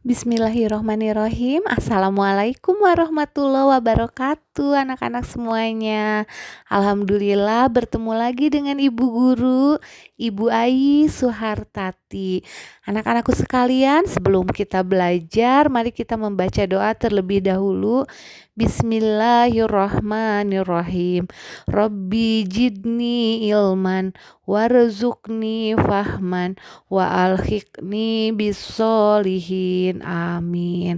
Bismillahirrohmanirrohim. Assalamualaikum warahmatullahi wabarakatuh, anak-anak semuanya. Alhamdulillah bertemu lagi dengan Ibu Guru, Ibu Ai Suhartati. Anak-anakku sekalian, sebelum kita belajar, mari kita membaca doa terlebih dahulu. Bismillahirrohmanirrohim. Rabbi jidni ilman warzuqni fahman wa alhiqni bisolihin, amin.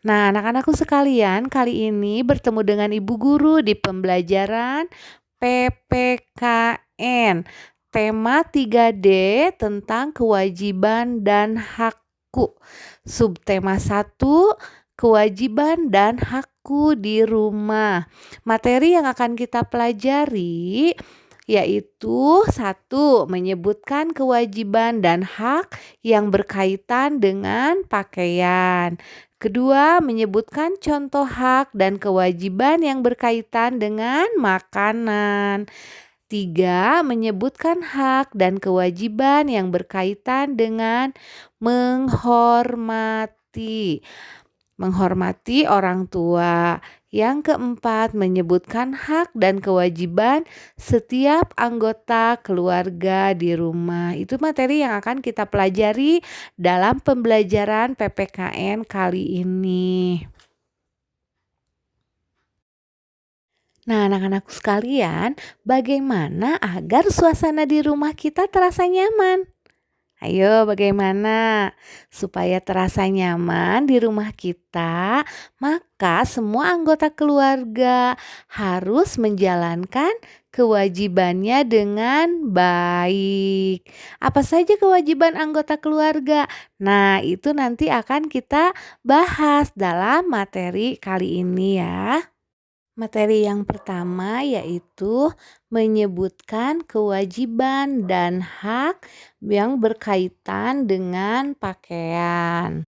Nah, anak-anakku sekalian, kali ini bertemu dengan Ibu Guru di pembelajaran PPKN. Tema 3D tentang kewajiban dan hakku. Subtema 1, kewajiban dan hakku di rumah. Materi yang akan kita pelajari yaitu 1. Menyebutkan kewajiban dan hak yang berkaitan dengan pakaian. 2. Menyebutkan contoh hak dan kewajiban yang berkaitan dengan makanan. 3. Menyebutkan hak dan kewajiban yang berkaitan dengan menghormati orang tua. Yang keempat, menyebutkan hak dan kewajiban setiap anggota keluarga di rumah. Itu materi yang akan kita pelajari dalam pembelajaran PPKN kali ini. Nah, anak-anakku sekalian, bagaimana agar suasana di rumah kita terasa nyaman? Ayo, bagaimana supaya terasa nyaman di rumah kita? Maka semua anggota keluarga harus menjalankan kewajibannya dengan baik. Apa saja kewajiban anggota keluarga? Nah, itu nanti akan kita bahas dalam materi kali ini ya. Materi yang pertama yaitu menyebutkan kewajiban dan hak yang berkaitan dengan pakaian.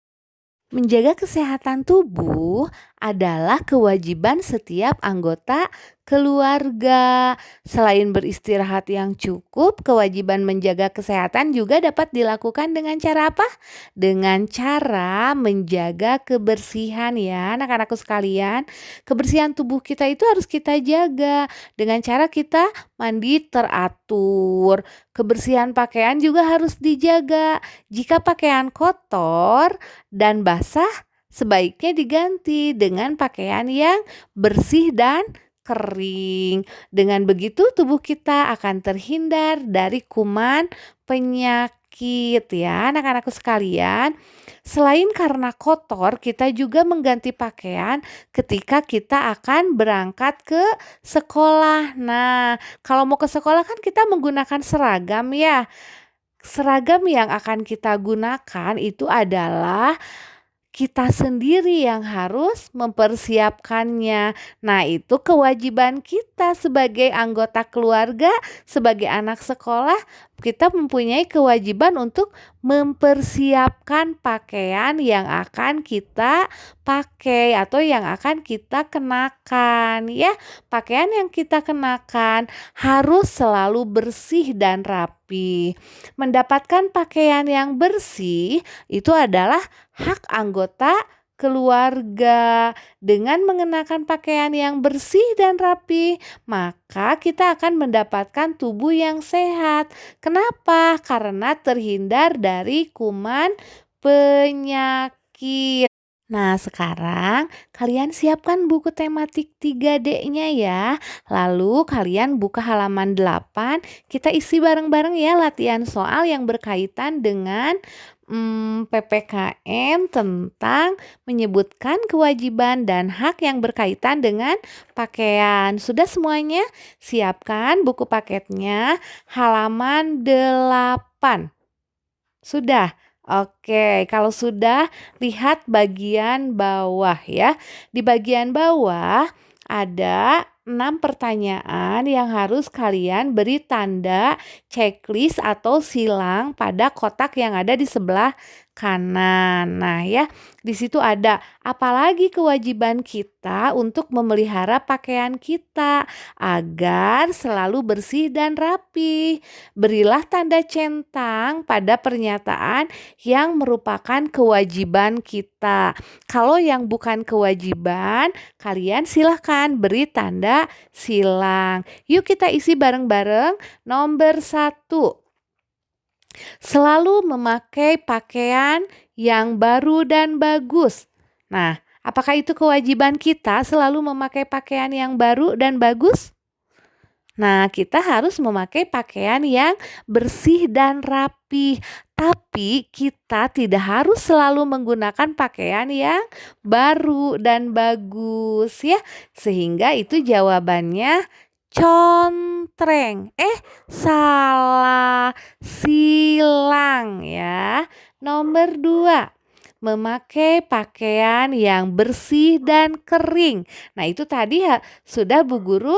Menjaga kesehatan tubuh adalah kewajiban setiap anggota keluarga. Selain beristirahat yang cukup, kewajiban menjaga kesehatan juga dapat dilakukan dengan cara apa? Dengan cara menjaga kebersihan ya, anak-anakku sekalian. Kebersihan tubuh kita itu harus kita jaga dengan cara kita mandi teratur. Kebersihan pakaian juga harus dijaga. Jika pakaian kotor dan basah, sebaiknya diganti dengan pakaian yang bersih dan kering. Dengan begitu tubuh kita akan terhindar dari kuman penyakit ya, anak-anakku sekalian. Selain karena kotor, kita juga mengganti pakaian ketika kita akan berangkat ke sekolah. Nah, kalau mau ke sekolah kan kita menggunakan seragam ya. Seragam yang akan kita gunakan itu adalah kita sendiri yang harus mempersiapkannya. Nah, itu kewajiban kita sebagai anggota keluarga, sebagai anak sekolah, kita mempunyai kewajiban untuk mempersiapkan pakaian yang akan kita pakai atau yang akan kita kenakan ya. Pakaian yang kita kenakan harus selalu bersih dan rapi. Mendapatkan pakaian yang bersih itu adalah hak anggota keluarga. Dengan mengenakan pakaian yang bersih dan rapi, maka kita akan mendapatkan tubuh yang sehat. Kenapa? Karena terhindar dari kuman penyakit. Nah, sekarang kalian siapkan buku tematik 3D-nya ya. Lalu kalian buka halaman 8. Kita isi bareng-bareng ya latihan soal yang berkaitan dengan PPKN tentang menyebutkan kewajiban dan hak yang berkaitan dengan pakaian. Sudah semuanya? Siapkan buku paketnya halaman 8. Sudah? Oke, kalau sudah, lihat bagian bawah ya. Di bagian bawah ada 6 pertanyaan yang harus kalian beri tanda checklist atau silang pada kotak yang ada di sebelah makanan. Nah ya, di situ ada apalagi kewajiban kita untuk memelihara pakaian kita agar selalu bersih dan rapi. Berilah tanda centang pada pernyataan yang merupakan kewajiban kita. Kalau yang bukan kewajiban, kalian silahkan beri tanda silang. Yuk kita isi bareng-bareng. Nomor 1. Selalu memakai pakaian yang baru dan bagus. Nah, apakah itu kewajiban kita selalu memakai pakaian yang baru dan bagus? Nah, kita harus memakai pakaian yang bersih dan rapi. Tapi kita tidak harus selalu menggunakan pakaian yang baru dan bagus ya. Sehingga itu jawabannya contreng. Salah. Silang ya. Nomor 2. Memakai pakaian yang bersih dan kering. Nah, itu tadi sudah Bu Guru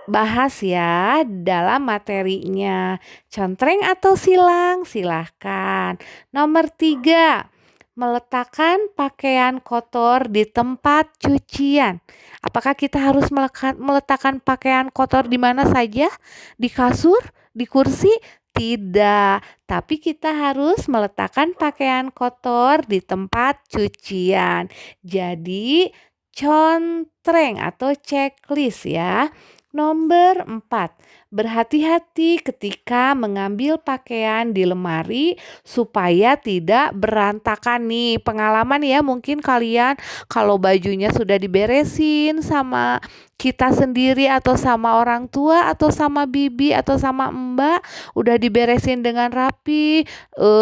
bahas ya dalam materinya. Contreng atau silang? Silahkan. Nomor 3. Meletakkan pakaian kotor di tempat cucian. Apakah kita harus meletakkan pakaian kotor di mana saja? Di kasur? Di kursi? Tidak, tapi kita harus meletakkan pakaian kotor di tempat cucian. Jadi contreng atau checklist ya. Nomor 4. Berhati-hati ketika mengambil pakaian di lemari supaya tidak berantakan nih. Pengalaman ya, mungkin kalian kalau bajunya sudah diberesin sama kita sendiri atau sama orang tua atau sama bibi atau sama mbak, udah diberesin dengan rapi,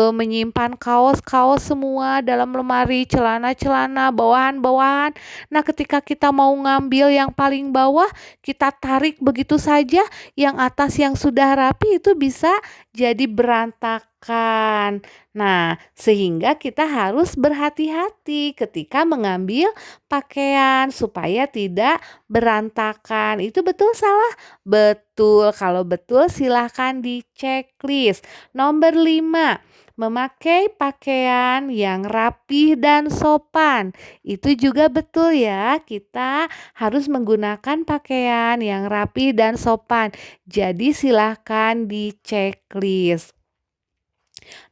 menyimpan kaos-kaos semua dalam lemari, celana-celana, bawahan-bawahan. Nah, ketika kita mau ngambil yang paling bawah, kita tarik begitu saja, yang atas yang sudah rapi itu bisa jadi berantakan. Nah, sehingga kita harus berhati-hati ketika mengambil pakaian supaya tidak berantakan. Itu betul salah? Betul. Kalau betul silahkan di checklist. Nomor 5. Memakai pakaian yang rapi dan sopan. Itu juga betul ya. Kita harus menggunakan pakaian yang rapi dan sopan. Jadi silahkan di checklist.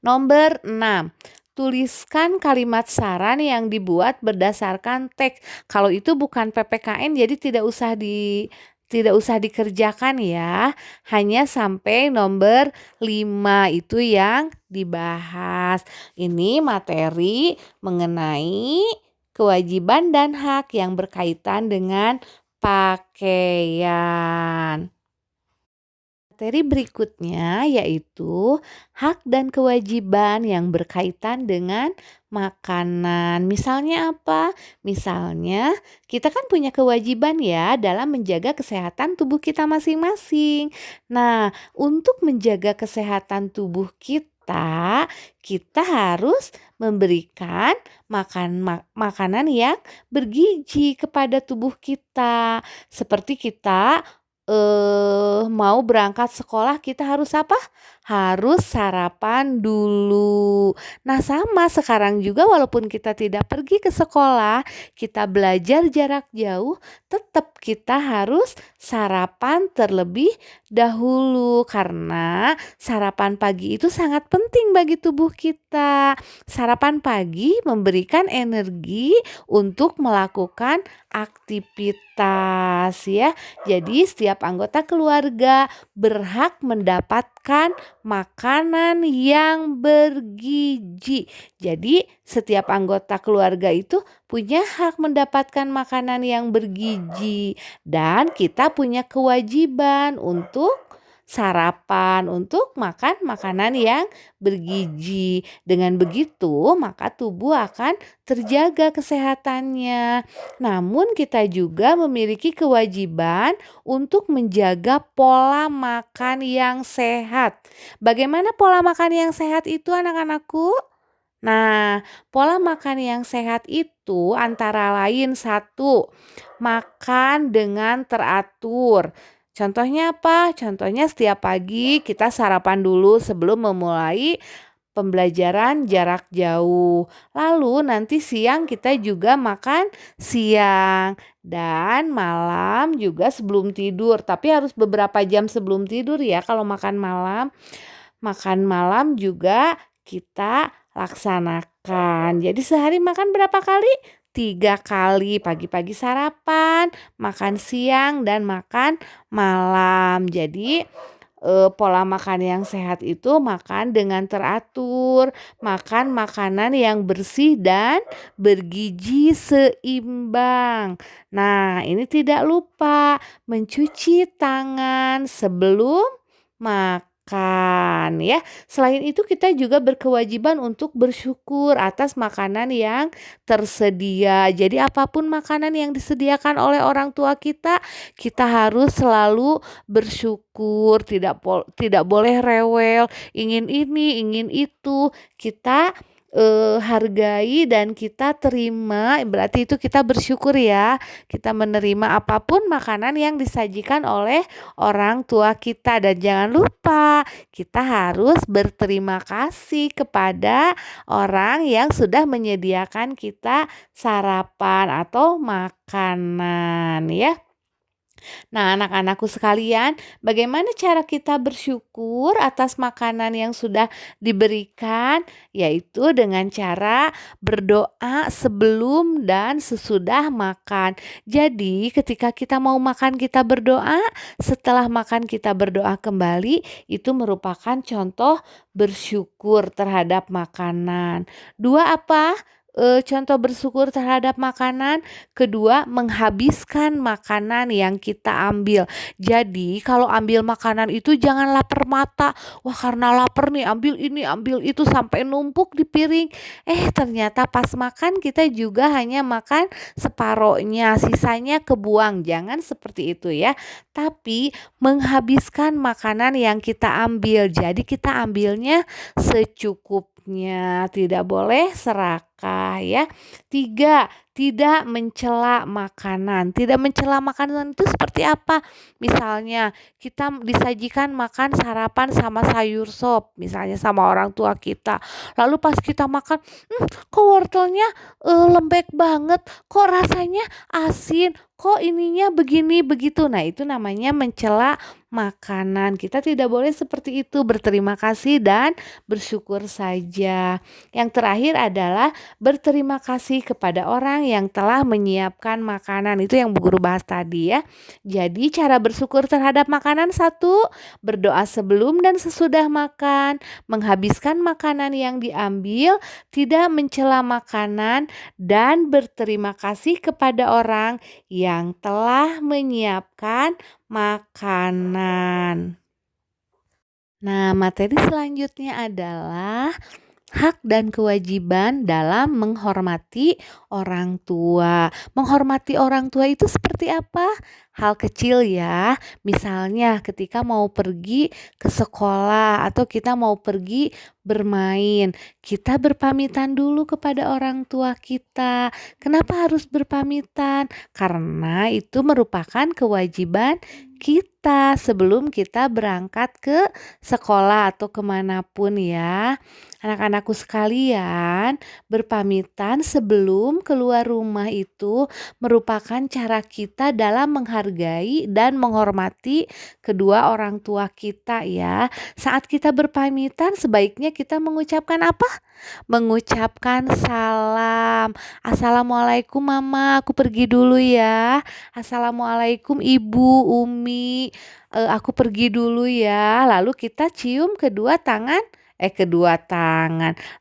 Nomor 6. Tuliskan kalimat saran yang dibuat berdasarkan teks. Kalau itu bukan PPKN jadi tidak usah dikerjakan ya. Hanya sampai nomor 5 itu yang dibahas. Ini materi mengenai kewajiban dan hak yang berkaitan dengan pakaian. Materi berikutnya yaitu hak dan kewajiban yang berkaitan dengan makanan. Misalnya apa? Misalnya kita kan punya kewajiban ya dalam menjaga kesehatan tubuh kita masing-masing. Nah, untuk menjaga kesehatan tubuh kita harus memberikan makanan yang bergizi kepada tubuh kita. Seperti kita mau berangkat sekolah, kita harus apa? Harus sarapan dulu. Nah, sama sekarang juga walaupun kita tidak pergi ke sekolah, kita belajar jarak jauh, tetap kita harus sarapan terlebih dahulu karena sarapan pagi itu sangat penting bagi tubuh kita. Sarapan pagi memberikan energi untuk melakukan aktivitas ya. Jadi setiap anggota keluarga berhak mendapatkan makanan yang bergizi. Jadi setiap anggota keluarga itu punya hak mendapatkan makanan yang bergizi dan kita punya kewajiban untuk sarapan, untuk makan makanan yang bergizi. Dengan begitu, maka tubuh akan terjaga kesehatannya. Namun kita juga memiliki kewajiban untuk menjaga pola makan yang sehat. Bagaimana pola makan yang sehat itu anak-anakku? Nah, pola makan yang sehat itu antara lain 1, makan dengan teratur. Contohnya apa? Contohnya setiap pagi kita sarapan dulu sebelum memulai pembelajaran jarak jauh. Lalu nanti siang kita juga makan siang dan malam juga sebelum tidur. Tapi harus beberapa jam sebelum tidur ya kalau makan malam. Makan malam juga kita laksanakan. Jadi sehari makan berapa kali? 3 kali, pagi-pagi sarapan, makan siang, dan makan malam. Jadi pola makan yang sehat itu makan dengan teratur, makan makanan yang bersih dan bergizi seimbang. Nah, ini tidak lupa mencuci tangan sebelum makan ya. Selain itu kita juga berkewajiban untuk bersyukur atas makanan yang tersedia. Jadi apapun makanan yang disediakan oleh orang tua kita, kita harus selalu bersyukur, tidak boleh rewel, ingin ini, ingin itu. Kita hargai dan kita terima, berarti itu kita bersyukur ya. Kita menerima apapun makanan yang disajikan oleh orang tua kita, dan jangan lupa kita harus berterima kasih kepada orang yang sudah menyediakan kita sarapan atau makanan ya. Nah, anak-anakku sekalian, bagaimana cara kita bersyukur atas makanan yang sudah diberikan? Yaitu dengan cara berdoa sebelum dan sesudah makan. Jadi, ketika kita mau makan, kita berdoa, setelah makan kita berdoa kembali, itu merupakan contoh bersyukur terhadap makanan. Dua apa? Contoh bersyukur terhadap makanan. Kedua, menghabiskan makanan yang kita ambil. Jadi kalau ambil makanan itu jangan lapar mata. Wah, karena lapar nih ambil ini, ambil itu sampai numpuk di piring. Ternyata pas makan kita juga hanya makan separohnya, sisanya kebuang. Jangan seperti itu ya. Tapi menghabiskan makanan yang kita ambil. Jadi kita ambilnya secukupnya, tidak boleh serakah ya. 3, tidak mencela makanan. Tidak mencela makanan itu seperti apa? Misalnya kita disajikan makan sarapan sama sayur sop, misalnya sama orang tua kita. Lalu pas kita makan, kok wortelnya lembek banget, kok rasanya asin, kok ininya begini begitu. Nah, itu namanya mencela makanan. Kita tidak boleh seperti itu, berterima kasih dan bersyukur saja. Yang terakhir adalah berterima kasih kepada orang yang telah menyiapkan makanan. Itu yang Bu Guru bahas tadi ya. Jadi cara bersyukur terhadap makanan: 1, berdoa sebelum dan sesudah makan, menghabiskan makanan yang diambil, tidak mencela makanan, dan berterima kasih kepada orang yang telah menyiapkan makanan. Nah, materi selanjutnya adalah hak dan kewajiban dalam menghormati orang tua. Menghormati orang tua itu seperti apa? Hal kecil ya. Misalnya ketika mau pergi ke sekolah atau kita mau pergi bermain, kita berpamitan dulu kepada orang tua kita. Kenapa harus berpamitan? Karena itu merupakan kewajiban kita sebelum kita berangkat ke sekolah atau kemanapun ya. Anak-anakku sekalian, berpamitan sebelum keluar rumah itu merupakan cara kita dalam menghargai dan menghormati kedua orang tua kita ya. Saat kita berpamitan sebaiknya kita mengucapkan apa? Mengucapkan salam. Assalamualaikum mama, aku pergi dulu ya. Assalamualaikum ibu, umi, aku pergi dulu ya. Lalu kita cium kedua tangan.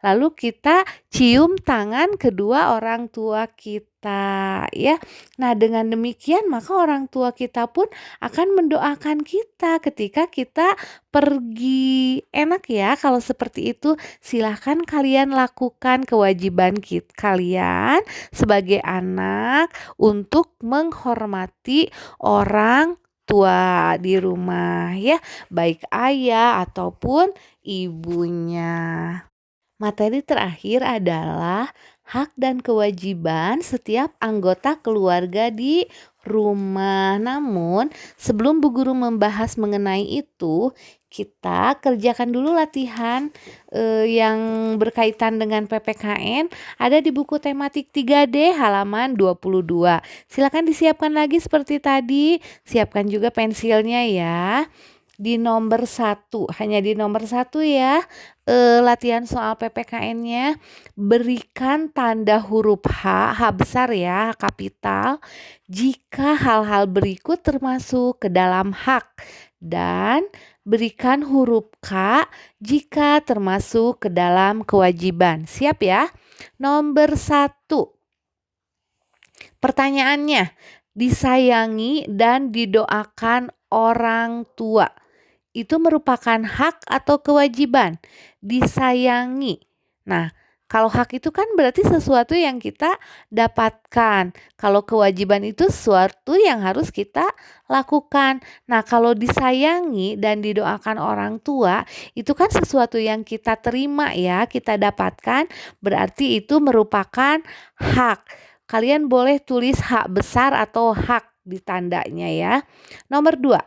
Lalu kita cium tangan kedua orang tua kita ya. Nah, dengan demikian maka orang tua kita pun akan mendoakan kita ketika kita pergi. Enak ya kalau seperti itu. Silahkan kalian lakukan kewajiban kalian sebagai anak untuk menghormati orang tua di rumah ya, baik ayah ataupun ibunya. Materi terakhir adalah hak dan kewajiban setiap anggota keluarga di rumah. Namun, sebelum Bu Guru membahas mengenai itu, kita kerjakan dulu latihan yang berkaitan dengan PPKN ada di buku tematik 3D halaman 22. Silakan disiapkan lagi seperti tadi, siapkan juga pensilnya ya. Di nomor 1, hanya di nomor 1 ya, latihan soal PPKN-nya, berikan tanda huruf H besar ya, kapital, jika hal-hal berikut termasuk ke dalam hak, dan berikan huruf K jika termasuk ke dalam kewajiban. Siap ya? Nomor 1. Pertanyaannya, disayangi dan didoakan orang tua. Itu merupakan hak atau kewajiban? Disayangi. Nah, kalau hak itu kan berarti sesuatu yang kita dapatkan. Kalau kewajiban itu sesuatu yang harus kita lakukan. Nah, kalau disayangi dan didoakan orang tua, itu kan sesuatu yang kita terima ya, kita dapatkan, berarti itu merupakan hak. Kalian boleh tulis hak besar atau hak di tandanya ya. Nomor 2.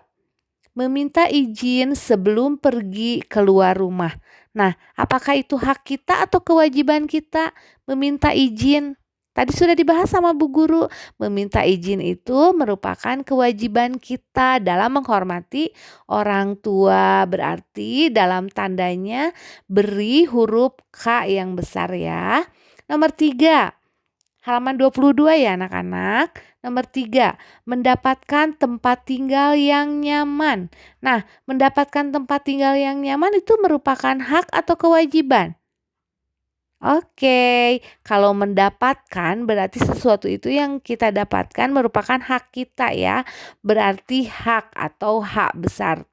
Meminta izin sebelum pergi keluar rumah. Nah, apakah itu hak kita atau kewajiban kita meminta izin? Tadi sudah dibahas sama Bu Guru, meminta izin itu merupakan kewajiban kita dalam menghormati orang tua. Berarti dalam tandanya beri huruf K yang besar ya. Nomor 3. Halaman 22 ya anak-anak. Nomor 3, mendapatkan tempat tinggal yang nyaman. Nah, mendapatkan tempat tinggal yang nyaman itu merupakan hak atau kewajiban? Oke, kalau mendapatkan berarti sesuatu itu yang kita dapatkan merupakan hak kita ya. Berarti hak atau hak besar.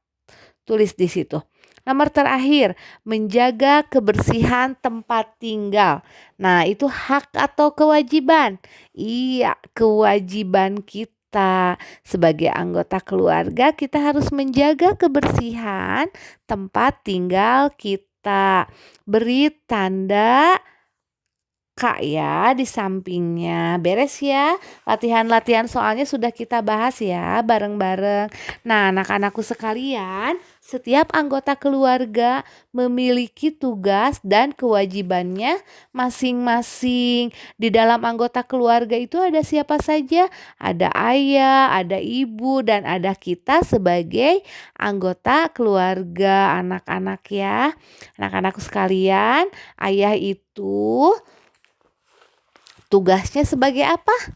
Tulis di situ. Nomor terakhir, menjaga kebersihan tempat tinggal. Nah, itu hak atau kewajiban? Iya, kewajiban kita. Sebagai anggota keluarga, kita harus menjaga kebersihan tempat tinggal kita. Beri tanda Kak ya di sampingnya. Beres ya. Latihan-latihan soalnya sudah kita bahas ya bareng-bareng. Nah, anak-anakku sekalian, setiap anggota keluarga memiliki tugas dan kewajibannya masing-masing. Di dalam anggota keluarga itu ada siapa saja? Ada ayah, ada ibu, dan ada kita sebagai anggota keluarga anak-anak ya. Anak-anakku sekalian, ayah itu tugasnya sebagai apa?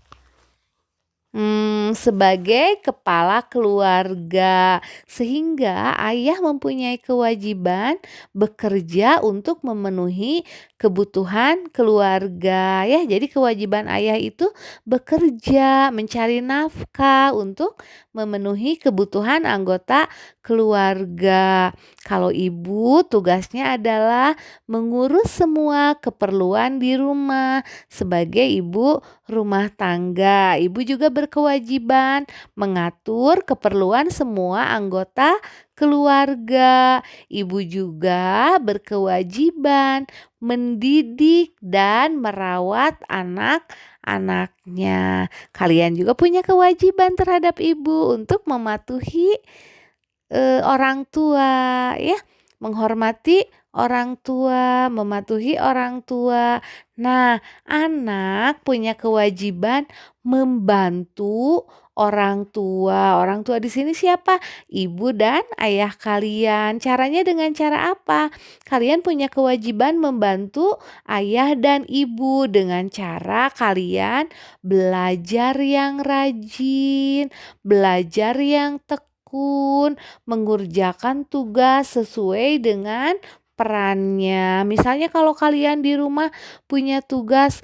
Sebagai kepala keluarga, sehingga ayah mempunyai kewajiban bekerja untuk memenuhi kebutuhan keluarga ya. Jadi kewajiban ayah itu bekerja, mencari nafkah untuk memenuhi kebutuhan anggota keluarga. Kalau ibu tugasnya adalah mengurus semua keperluan di rumah sebagai ibu rumah tangga. Ibu juga berkewajiban mengatur keperluan semua anggota keluarga. Ibu juga berkewajiban mendidik dan merawat anak-anaknya. Kalian juga punya kewajiban terhadap ibu untuk mematuhi orang tua ya, menghormati orang tua, mematuhi orang tua. Nah, anak punya kewajiban membantu orang tua. Orang tua di sini siapa? Ibu dan ayah kalian. Caranya dengan cara apa? Kalian punya kewajiban membantu ayah dan ibu dengan cara kalian belajar yang rajin, belajar yang tekun, mengerjakan tugas sesuai dengan perannya. Misalnya kalau kalian di rumah punya tugas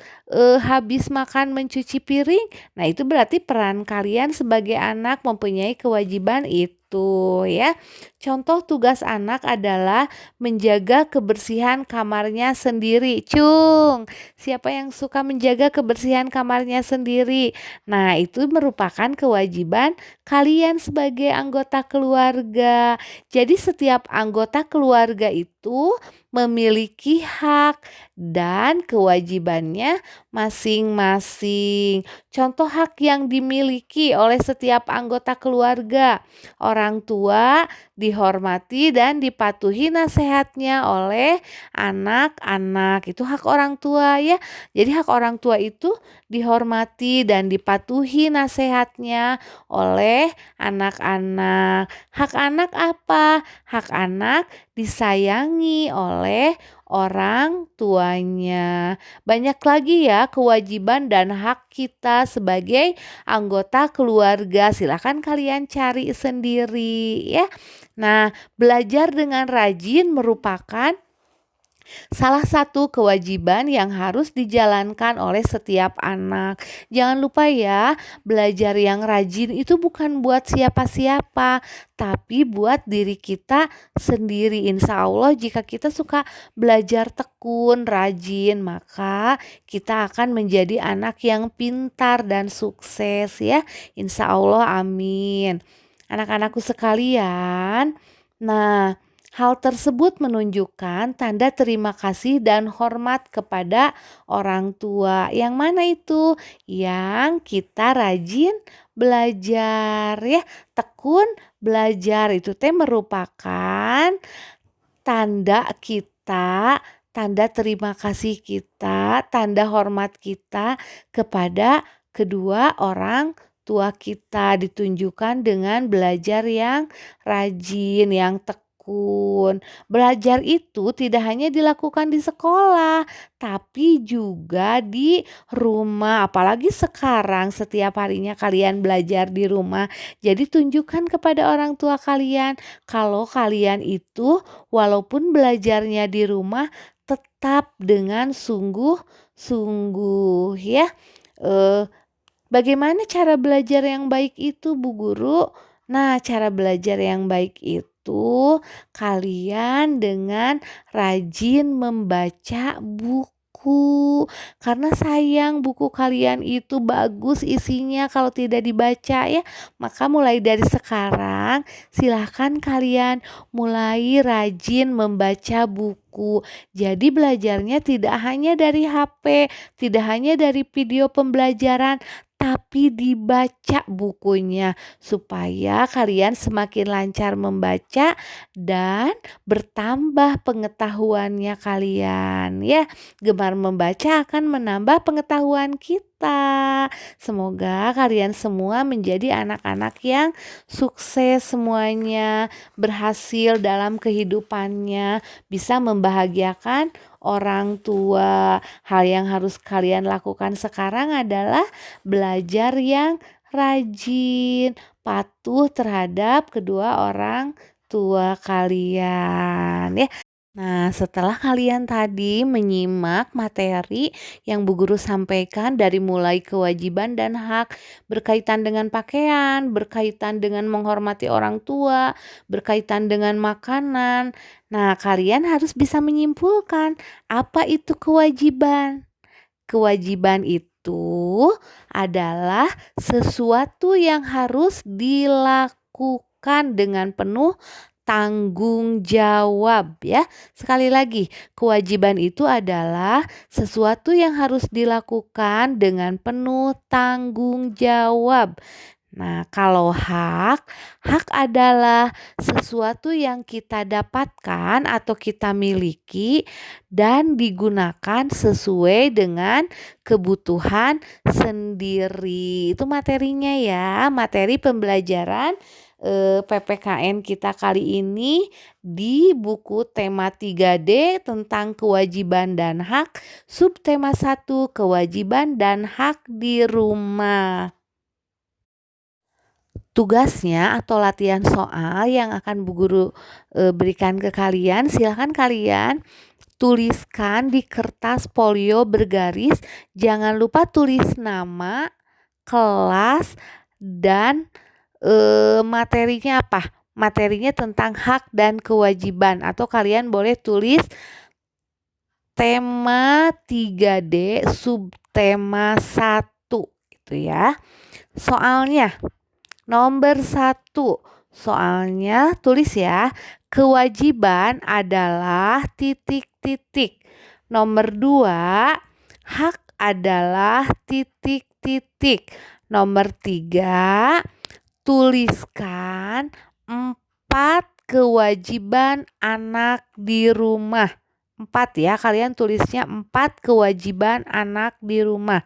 habis makan mencuci piring, nah itu berarti peran kalian sebagai anak mempunyai kewajiban itu ya. Contoh tugas anak adalah menjaga kebersihan kamarnya sendiri. Cung, siapa yang suka menjaga kebersihan kamarnya sendiri? Nah, itu merupakan kewajiban kalian sebagai anggota keluarga. Jadi setiap anggota keluarga itu memiliki hak dan kewajibannya masing-masing. Contoh hak yang dimiliki oleh setiap anggota keluarga. Orang tua dihormati dan dipatuhi nasihatnya oleh anak-anak. Itu hak orang tua ya. Jadi hak orang tua itu dihormati dan dipatuhi nasihatnya oleh anak-anak. Hak anak apa? Hak anak disayangi oleh orang tuanya. Banyak lagi ya kewajiban dan hak kita sebagai anggota keluarga. Silakan kalian cari sendiri ya. Nah, belajar dengan rajin merupakan salah satu kewajiban yang harus dijalankan oleh setiap anak. Jangan lupa ya, belajar yang rajin itu bukan buat siapa-siapa, tapi buat diri kita sendiri. Insya Allah jika kita suka belajar tekun, rajin, maka kita akan menjadi anak yang pintar dan sukses ya. Insya Allah, amin. Anak-anakku sekalian, nah, hal tersebut menunjukkan tanda terima kasih dan hormat kepada orang tua. Yang mana itu? Yang kita rajin belajar ya, tekun belajar itu merupakan tanda kita, tanda terima kasih kita, tanda hormat kita kepada kedua orang tua kita, ditunjukkan dengan belajar yang rajin, yang tekun. Belajar itu tidak hanya dilakukan di sekolah, tapi juga di rumah. Apalagi sekarang setiap harinya kalian belajar di rumah. Jadi tunjukkan kepada orang tua kalian kalau kalian itu walaupun belajarnya di rumah tetap dengan sungguh-sungguh ya. Eh, Bagaimana cara belajar yang baik itu, Bu Guru? Nah, cara belajar yang baik itu kalian dengan rajin membaca buku. Karena sayang buku kalian itu bagus isinya kalau tidak dibaca ya. Maka mulai dari sekarang silahkan kalian mulai rajin membaca buku. Jadi belajarnya tidak hanya dari HP, tidak hanya dari video pembelajaran, tapi dibaca bukunya supaya kalian semakin lancar membaca dan bertambah pengetahuannya kalian ya. Gemar membaca akan menambah pengetahuan kita. Semoga kalian semua menjadi anak-anak yang sukses semuanya, berhasil dalam kehidupannya, bisa membahagiakan orang tua. Hal yang harus kalian lakukan sekarang adalah belajar yang rajin, patuh terhadap kedua orang tua kalian ya. Nah, setelah kalian tadi menyimak materi yang Bu Guru sampaikan dari mulai kewajiban dan hak berkaitan dengan pakaian, berkaitan dengan menghormati orang tua, berkaitan dengan makanan. Nah, kalian harus bisa menyimpulkan apa itu kewajiban. Kewajiban itu adalah sesuatu yang harus dilakukan dengan penuh tanggung jawab ya. Sekali lagi, kewajiban itu adalah sesuatu yang harus dilakukan dengan penuh tanggung jawab. Nah, kalau hak adalah sesuatu yang kita dapatkan atau kita miliki dan digunakan sesuai dengan kebutuhan sendiri. Itu materinya ya, materi pembelajaran PPKN kita kali ini di buku tema 3D tentang kewajiban dan hak, subtema 1 kewajiban dan hak di rumah. Tugasnya atau latihan soal yang akan Bu Guru berikan ke kalian, silakan kalian tuliskan di kertas folio bergaris. Jangan lupa tulis nama, kelas, dan materinya apa? Materinya tentang hak dan kewajiban, atau kalian boleh tulis tema 3D subtema 1 itu ya. Soalnya nomor 1, soalnya tulis ya, kewajiban adalah titik-titik. Nomor 2, hak adalah titik-titik. Nomor 3, tuliskan 4 kewajiban anak di rumah. 4 ya, kalian tulisnya 4 kewajiban anak di rumah.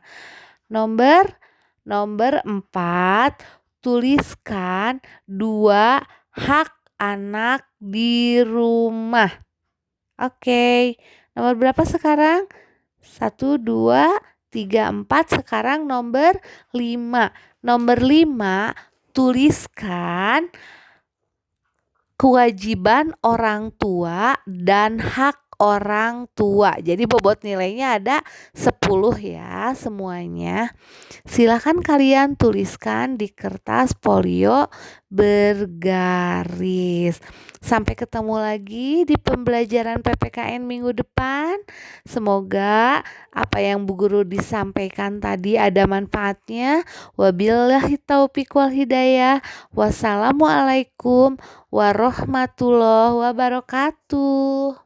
Nomor 4, tuliskan 2 hak anak di rumah. Oke, nomor berapa sekarang? 1, 2, 3, 4. Sekarang nomor 5. Nomor 5, tuliskan kewajiban orang tua dan hak orang tua. Jadi bobot nilainya ada 10 ya semuanya. Silakan kalian tuliskan di kertas folio bergaris. Sampai ketemu lagi di pembelajaran PPKN minggu depan. Semoga apa yang Bu Guru disampaikan tadi ada manfaatnya. Wabillahi taufiq wal hidayah. Wassalamualaikum warahmatullahi wabarakatuh.